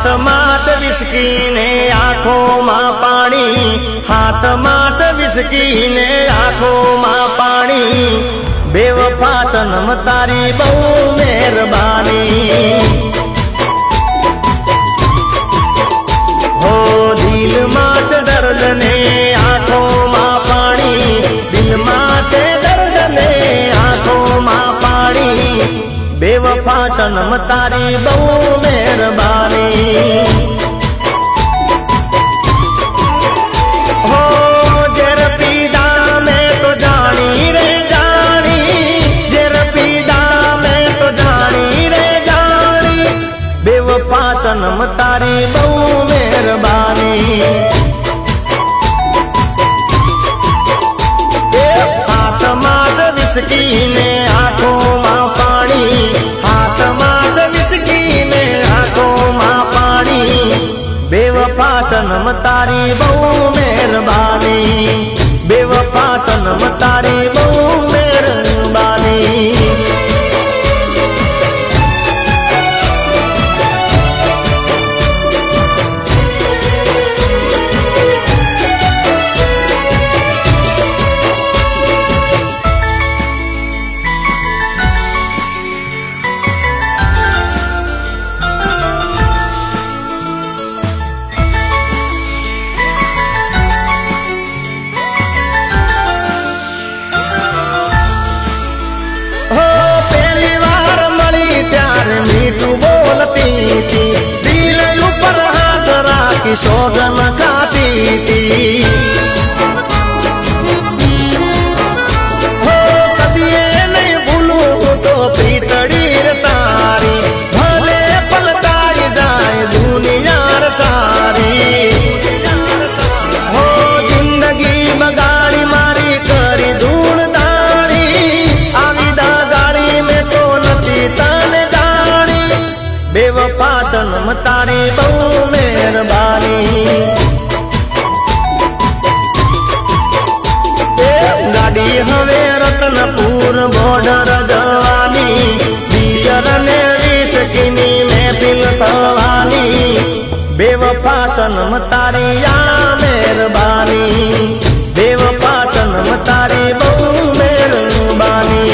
हाथमां च विस्की ने आंखों मां पानी, हाथमां च विस्की ने आंखों मां पानी। बेवफा सनम तारी बहु मेहरबानी। हो दिल मां च दर्द ने आंखों मां पानी, दिल मां च दर्द ने आंखों मां पानी। बेवफा सनम तारी बहु मेहरबानी। हो जर पीदा मैं तो जानी रे जानी, जर पीदा मैं तो जानी रे जानी। बेवफा सनम तारी बहु मेहरबानी। हाथमां च विस्की ने आंखों मां पानी, हाथमां च विस्की ने आंखों मां पानी। बेवफा सनम तारी बहु मेहरबानी। बेवफा सनम तारी बहु मेहरबानी। मीठू बोलती थी, दिल ऊपर हाथ राखी सोगन खाती थी। हो कदिए नहीं भूलू तो प्रीतड़ी तारी, भले पलटाई जाए दुनिया सारी। हो जिंदगी बगाड़ी मारी करी धूल दारी, आविदा गाड़ी में तो नती ताने। बेवफा सनम तारी बहु मेहरबानी। गाड़ी हवे रतनपुर बॉर्डर जवानी, दियर ने विस्की महफिल थवानी। बेवफा सनम तारी या मेहरबानी। बेवफा सनम तारी बहु मेहरबानी।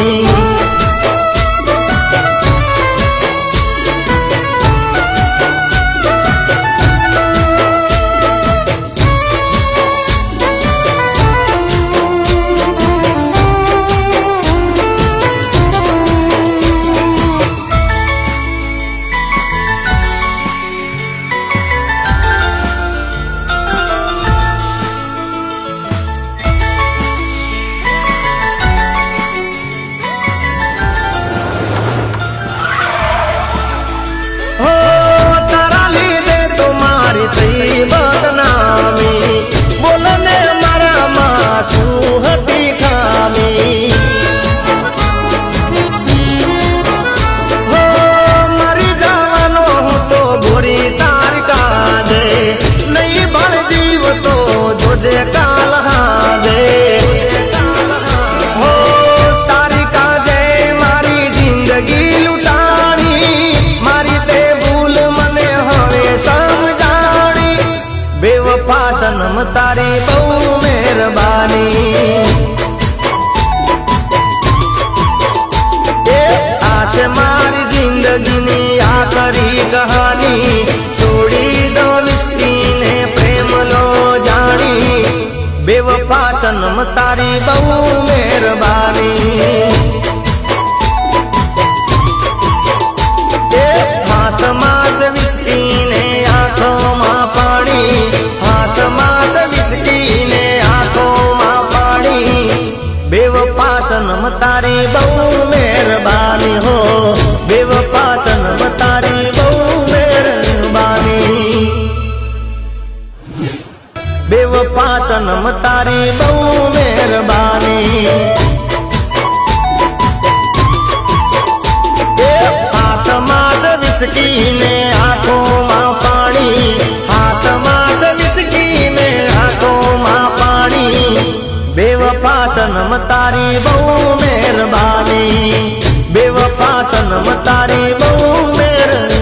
बदनामी बोलने मारा मासू हती खामी। हो मरी जावानो तो बुरी तारिका दे, नहीं बड़ जीव तो जोजे काल दे। हो तारिका दे मारी जिंदगी लुटानी, मारी ते भूल मने हवे समझा। बेवफा सनम तारी बहु मेहरबानी। आज मारी जिंदगी ने आखरी कहानी, छोड़ी दो विस्की ने प्रेम लो जानी। बेवफा सनम तारी बहु मेहरबानी। हाथमां च विस्की ने आंखों मां पानी, हाथमां च विस्की ने आंखों मां पानी। बेवफा सनम तारी बहु मेहरबानी। हो बेवफा सनम तारी बहु मेहरबानी। बेवफा सनम तारी बहु मेहरबानी। हाथमां च विस्की ने आंखों मां पानी, हाथमां च विस्की ने आंखों मां पानी। बेवफा सनम तारी बहु मेहरबानी। बेवफा सनम तारी बहु मेहरबानी।